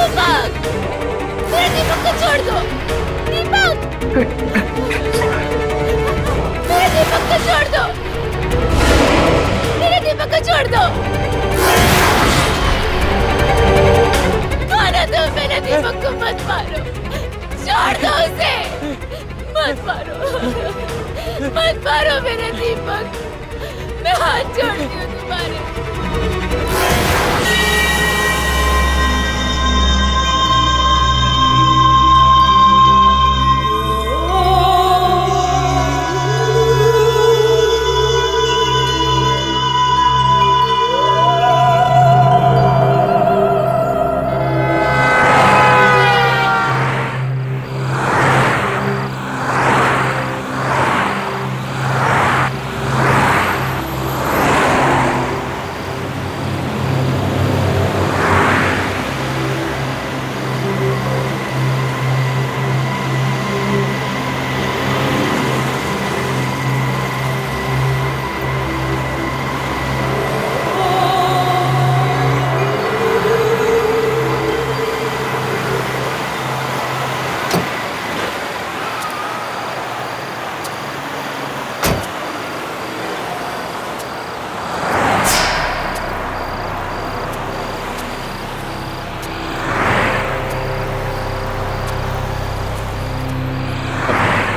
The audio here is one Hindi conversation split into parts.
दीपक, मेरे दीपक को छोड़ दो। दीपक, मेरे दीपक को छोड़ दो। मेरे दीपक को छोड़ दो। मारो तो मेरे दीपक को मत मारो। छोड़ दो उसे। मत मारो। मत मारो मेरे दीपक। मैं हाथ जोड़ती हूँ तुम्हारे।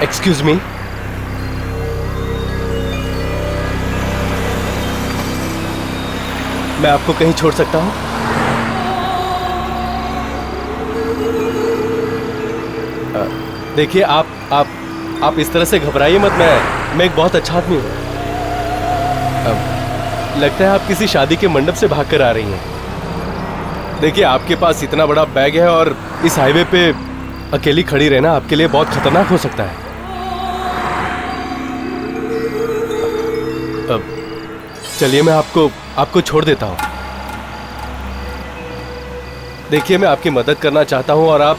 एक्सक्यूज मी, मैं आपको कहीं छोड़ सकता हूं? देखिए आप इस तरह से घबराइए मत। मैं एक बहुत अच्छा आदमी हूं। लगता है आप किसी शादी के मंडप से भागकर आ रही हैं। देखिए आपके पास इतना बड़ा बैग है और इस हाईवे पे अकेली खड़ी रहना आपके लिए बहुत खतरनाक हो सकता है। चलिए मैं आपको छोड़ देता हूं। देखिए मैं आपकी मदद करना चाहता हूं और आप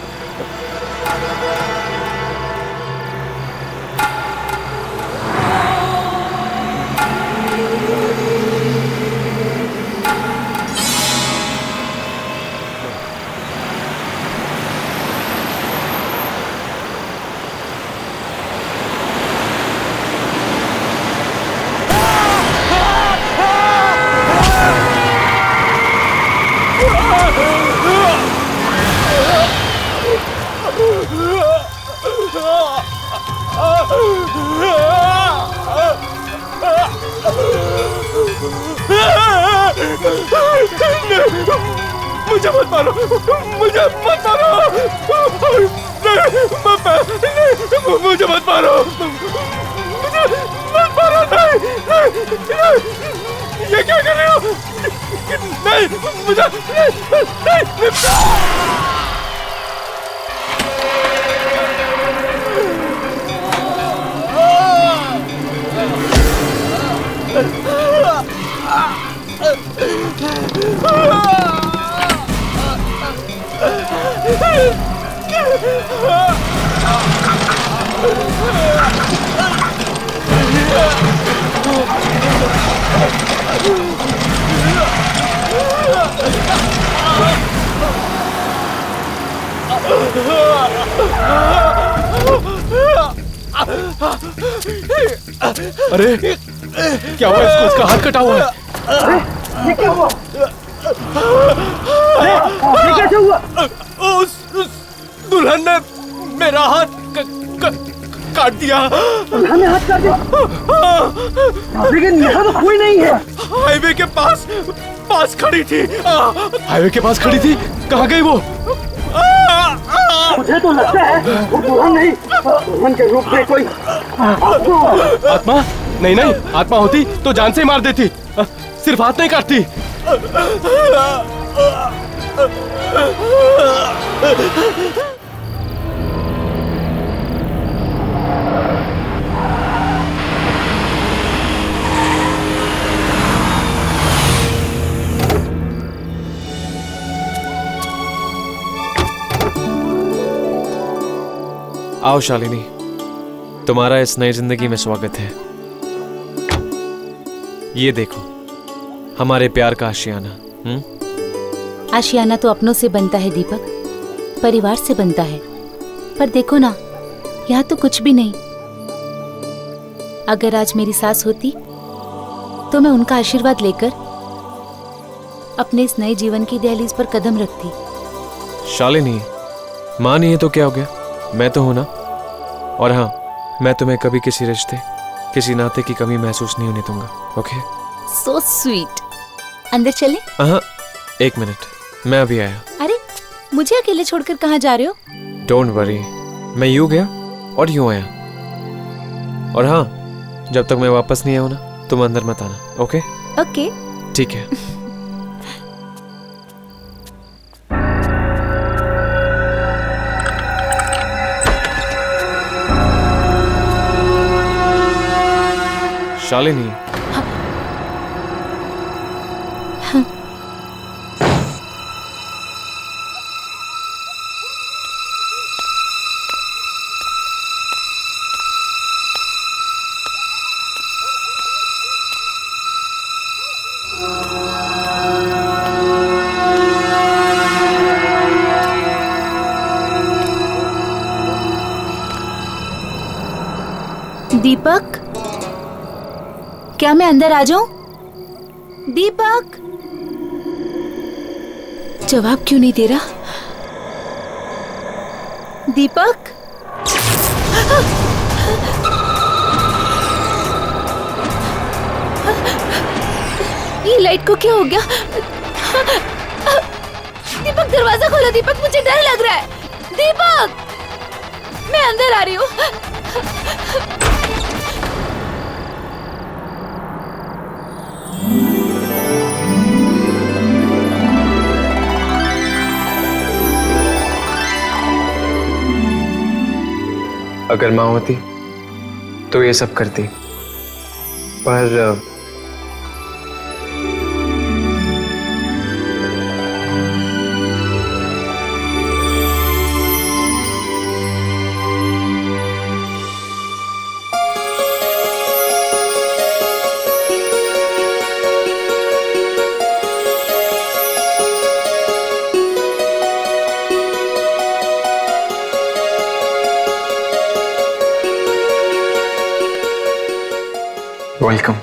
मुझे मत मारो, मुझे मत मारो, नहीं, मुझे मत मारो, मुझे मत मारो, नहीं, ये क्या कर रहे हो? नहीं, मुझे नहीं। अरे क्या हुआ इसको? इसका हाथ कटा हुआ है। ये क्या हुआ? ये कैसे हुआ? उस दुल्हन ने मेरा हाथ काट दिया। दुल्हन ने हाथ काट दिया? लेकिन यहाँ तो कोई नहीं है। हाईवे के पास खड़ी थी। हाईवे के पास खड़ी थी? कहाँ गई वो? मुझे तो लगता है वो दुल्हन नहीं, दुल्हन के रूप में कोई आत्मा। नहीं, आत्मा होती तो जान से ही मार देती, सिर्फ हाथ नहीं काटती। आओ शालिनी, तुम्हारा इस नई जिंदगी में स्वागत है। ये देखो हमारे प्यार का आशियाना। आशियाना तो अपनों से बनता है दीपक। परिवार से बनता है, पर देखो ना, यहाँ तो कुछ भी नहीं। अगर आज मेरी सास होती तो मैं उनका आशीर्वाद लेकर अपने इस नए जीवन की दहलीज पर कदम रखती। शालिनी, माँ नहीं है तो क्या हो गया, मैं तो हूं ना। और हाँ, मैं तुम्हें कभी किसी रिश्ते, किसी नाते की कमी महसूस नहीं होने दूंगा। ओके? So sweet. अंदर चले? हाँ, 1 मिनट, मैं अभी आया। अरे, मुझे अकेले छोड़कर कहाँ जा रहे हो? डोंट वरी, मैं यूं गया और यूं आया। और हाँ, जब तक मैं वापस नहीं आऊं ना, तुम अंदर मत आना। ओके? ओके। ठीक है। शालिनी, दीपक, क्या मैं अंदर आ जाऊं? दीपक, जवाब क्यों नहीं दे रहा? दीपक, ये लाइट को क्या हो गया? दीपक, दरवाजा खोलो। दीपक, मुझे डर लग रहा है। दीपक, मैं अंदर आ रही हूँ। अगर माँ होती तो ये सब करती, पर वेलकम।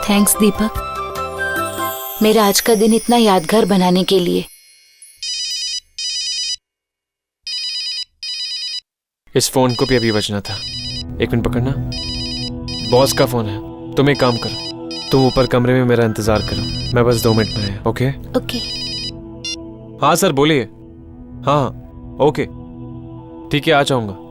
थैंक्स दीपक, मेरा आज का दिन इतना यादगार बनाने के लिए। इस फोन को भी अभी बजना था। 1 मिनट पकड़ना, बॉस का फोन है। तुम एक काम करो, तुम ऊपर कमरे में मेरा इंतजार करो, मैं बस 2 मिनट में आया। ओके? ओके। हाँ सर, बोलिए। हाँ, ओके, ठीक है, आ जाऊंगा।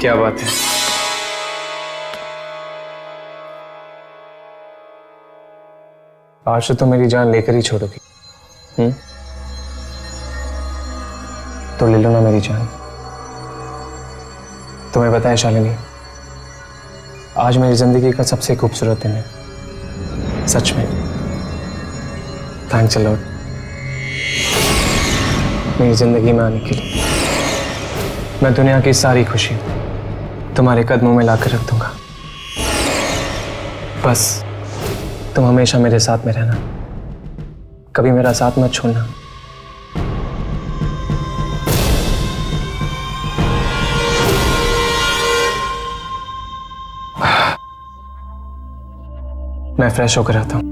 क्या बात है? आज तो मेरी जान लेकर ही छोड़ोगी। तो ले लो ना मेरी जान। तुम्हें पता है शालिनी, आज मेरी जिंदगी का सबसे खूबसूरत दिन है, सच में। थैंक्स अ लॉट मेरी जिंदगी में आने के लिए। मैं दुनिया की सारी खुशी तुम्हारे कदमों में लाकर रख दूंगा। बस तुम हमेशा मेरे साथ में रहना, कभी मेरा साथ मत छोड़ना। मैं फ्रेश होकर आता हूं।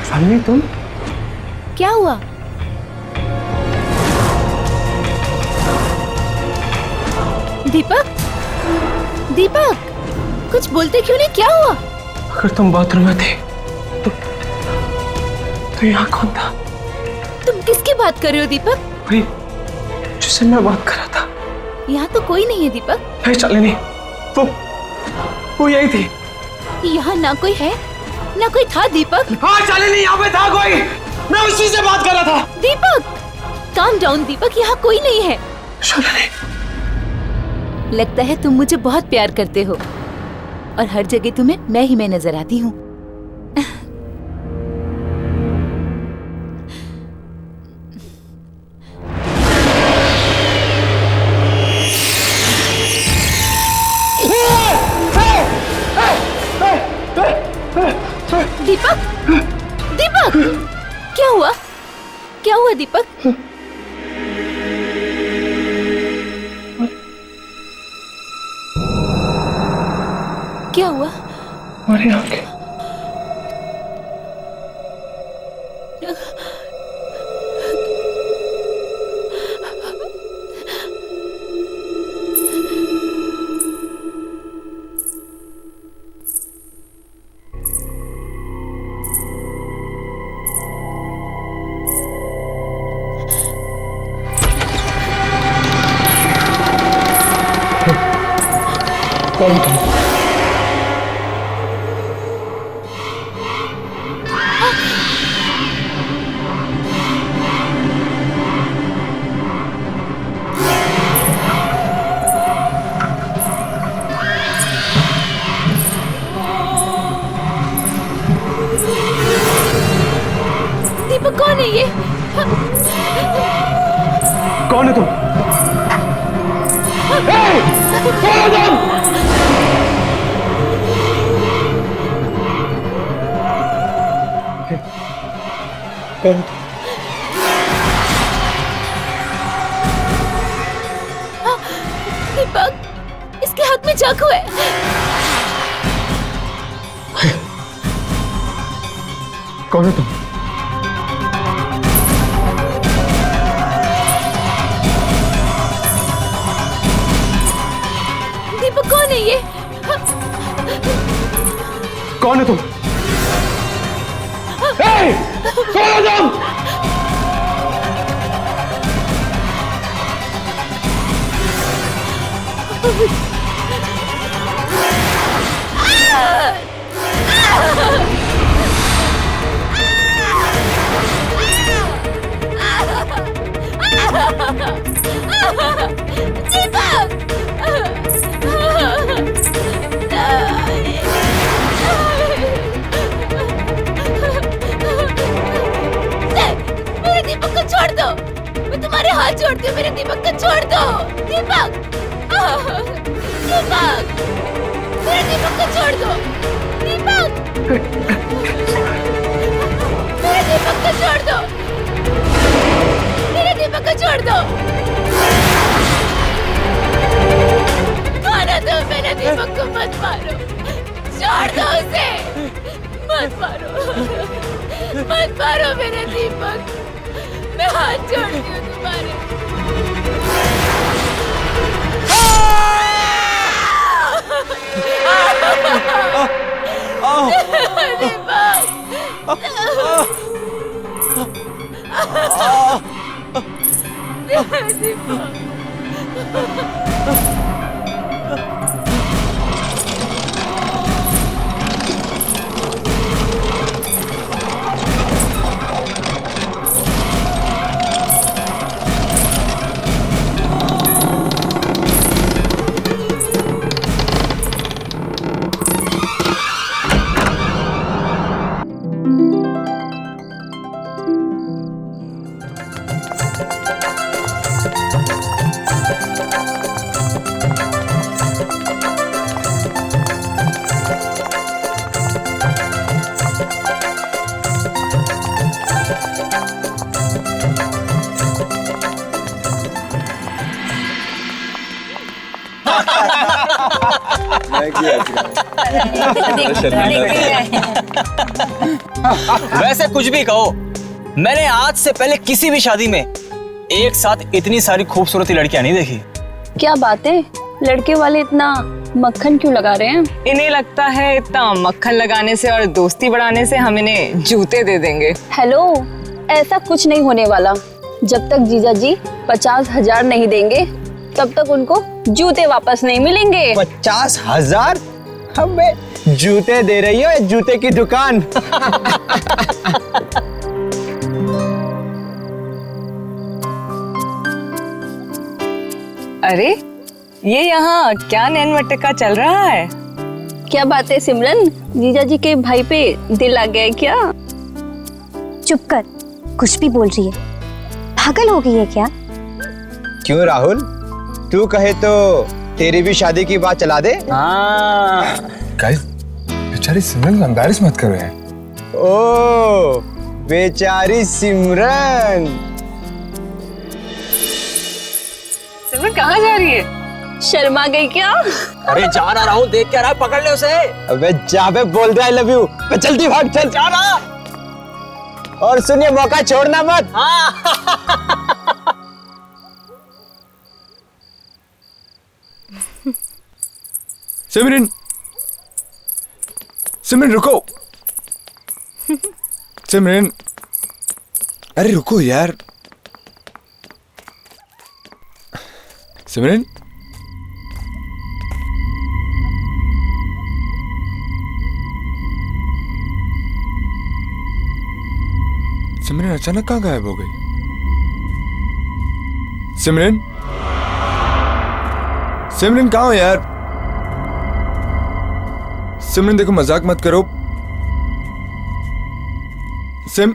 शालिनी तुम? क्या हुआ? दीपक, दीपक, कुछ बोलते क्यों नहीं? क्या हुआ? अगर तुम बाथरूम में थे तो यहाँ कौन था? तुम किसकी बात कर रहे हो दीपक? वही जिससे मैं बात कर रहा था। यहाँ तो कोई नहीं है दीपक। है शालिनी, वो यही थी। यहाँ ना कोई है ना कोई था दीपक। हाँ शालिनी, यहाँ पे था कोई। मैं उसी से बात कर रहा था। दीपक काम डाउन दीपक, यहाँ कोई नहीं है। शालिनी, लगता है तुम मुझे बहुत प्यार करते हो और हर जगह तुम्हें मैं ही मैं नजर आती हूँ। दीपक, दीपक, क्या हुआ? क्या हुआ दीपक? क्या हुआ? हमारी आंखें। कौन था? दीपक कौन है ये? कौन है तुम? कौन? दीपक, इसके हाथ में चाकू है। कौन है तुम? दीपक कौन है ये? कौन है तुम? कौन है तुम? मेरे दीपक को छोड़ दो। मैं तुम्हारे हाथ जोड़ती हूँ, मेरे दीपक को छोड़ दो। दीपक, दीपक, मेरे दीपक को छोड़ दो। दीपक, मेरे दीपक को छोड़ दो। मेरे दीपक को छोड़ दो। मारो तो मेरे दीपक को मत मारो। छोड़ दो उसे। मत मारो, मत मारो मेरे दीपक। मैं हाथ जोड़ती हूँ तुम्हारे। आ! वैसे कुछ भी कहो, मैंने आज से पहले किसी भी शादी में एक साथ इतनी सारी खूबसूरती लड़कियां नहीं देखी। क्या बात है, लड़के वाले इतना मक्खन क्यों लगा रहे हैं? इन्हें लगता है इतना मक्खन लगाने से और दोस्ती बढ़ाने से हम इन्हें जूते दे देंगे। हेलो, ऐसा कुछ नहीं होने वाला। जब तक जीजा जी 50,000 नहीं देंगे तब तक उनको जूते वापस नहीं मिलेंगे। 50,000? हमें जूते दे रही हो, जूते की दुकान। अरे ये यहाँ क्या नैन मटका चल रहा है? क्या बात है सिमरन, जीजा जी के भाई पे दिल आ गया है क्या? चुप कर, कुछ भी बोल रही है, पागल हो गई है क्या? क्यों राहुल, तू कहे तो तेरी भी शादी की बात चला दे। हाँ। गाइस, बेचारी सिमरन को एम्बैरेस मत करो यार। ओ, बेचारी सिमरन। सिमरन कहाँ जा रही है? शर्मा गई क्या? अरे जा ना राहुल, देख क्या रहा है, पकड़ ले उसे। अबे जा बे, बोल दे आई लव यू। जल्दी भाग, चल जा ना। और सुनिए, मौका छोड़ना मत। सिमरन, सिमरन रुको। सिमरन, अरे रुको यार। सिमरन, सिमरन अचानक कहाँ गायब हो गई? सिमरन, सिमरन कहाँ हो यार? सिमरन देखो, मजाक मत करो। सिम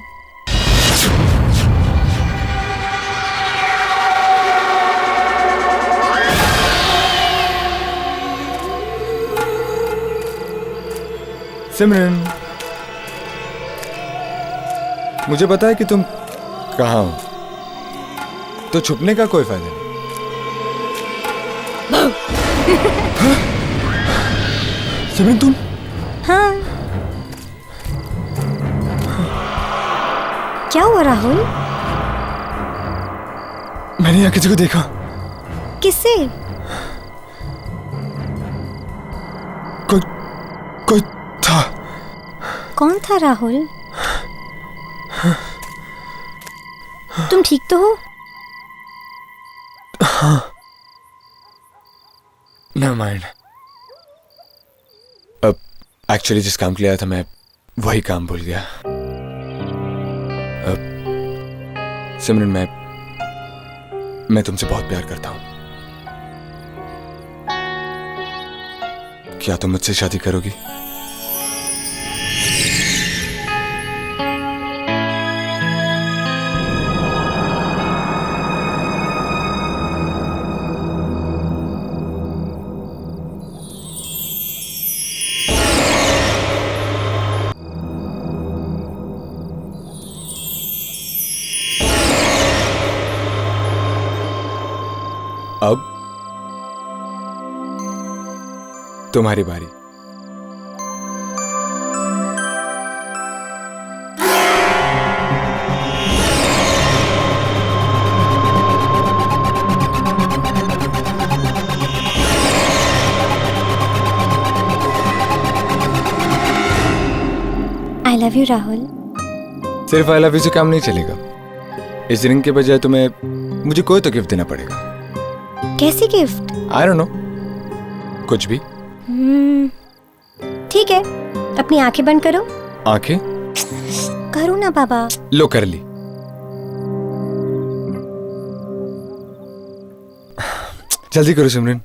सिमरन, मुझे पता है कि तुम कहाँ हो, तो छुपने का कोई फायदा नहीं। सिमरन तुम? हाँ, क्या हुआ राहुल? मैंने यहाँ किसी को देखा। किससे? कोई था। कौन था राहुल? तुम ठीक तो हो? हाँ, never mind। अब एक्चुअली जिस काम के लिए आया था मैं वही काम भूल गया। अब सिमरन, मैं तुमसे बहुत प्यार करता हूँ। क्या तुम मुझसे शादी करोगी? अब तुम्हारी बारी। I love you Rahul. सिर्फ आई लव यू से काम नहीं चलेगा। इस रिंग के बजाय तुम्हें मुझे कोई तो गिफ्ट देना पड़ेगा। कैसी गिफ्ट? आई डोंट नो, कुछ भी। ठीक है, अपनी आंखें बंद करो। आंखें? करो ना बाबा। लो कर ली। जल्दी करो सिमरन।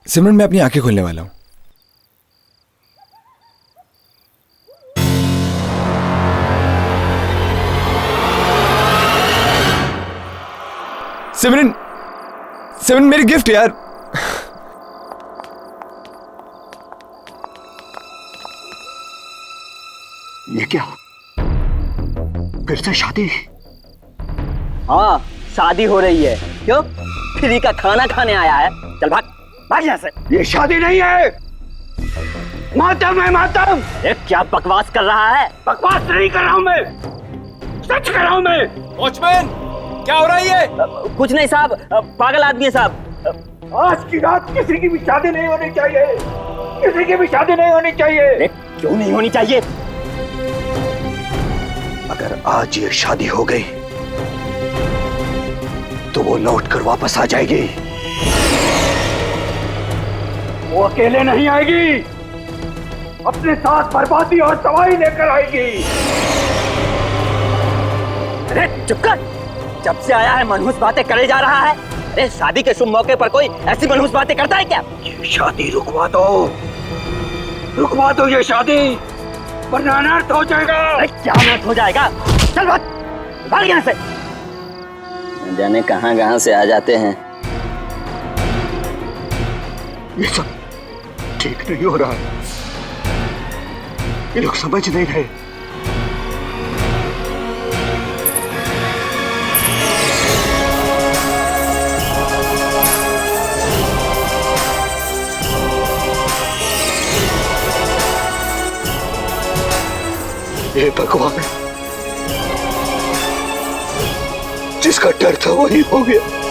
सिमरन मैं अपनी आंखें खोलने वाला हूं। सिमरन, सिमरन मेरी गिफ्ट यार। ये क्या? फिर से शादी? हाँ, शादी हो रही है। क्यों? फ्री का खाना खाने आया है। चल भाग, भाग यहाँ से। ये शादी नहीं है, मातम है मातम। ये क्या बकवास कर रहा है? बकवास नहीं कर रहा हूं मैं, सच कर रहा हूं मैं। वॉचमैन, क्या हो रहा है ये? कुछ नहीं साहब, पागल आदमी है साहब। आज की रात किसी की भी शादी नहीं होनी चाहिए, किसी की भी शादी नहीं होनी चाहिए। क्यों नहीं होनी चाहिए? अगर आज ये शादी हो गई तो वो लौट कर वापस आ जाएगी। वो अकेले नहीं आएगी, अपने साथ बर्बादी और तबाही लेकर आएगी। अरे चुप कर, जब से आया है मनहूस बातें करे जा रहा है। अरे शादी के शुभ मौके पर कोई ऐसी मनहूस बातें करता है क्या? ये शादी रुकवा दो ये शादी, वरना अनर्थ हो जाएगा। अरे क्या अनर्थ हो जाएगा? चल भाग, भाग यहाँ से। न जाने कहां से आ जाते हैं। ये सब ठीक नहीं हो रहा है, ये लोग समझ नहीं रहे। हे भगवान, जिसका डर था वही हो गया।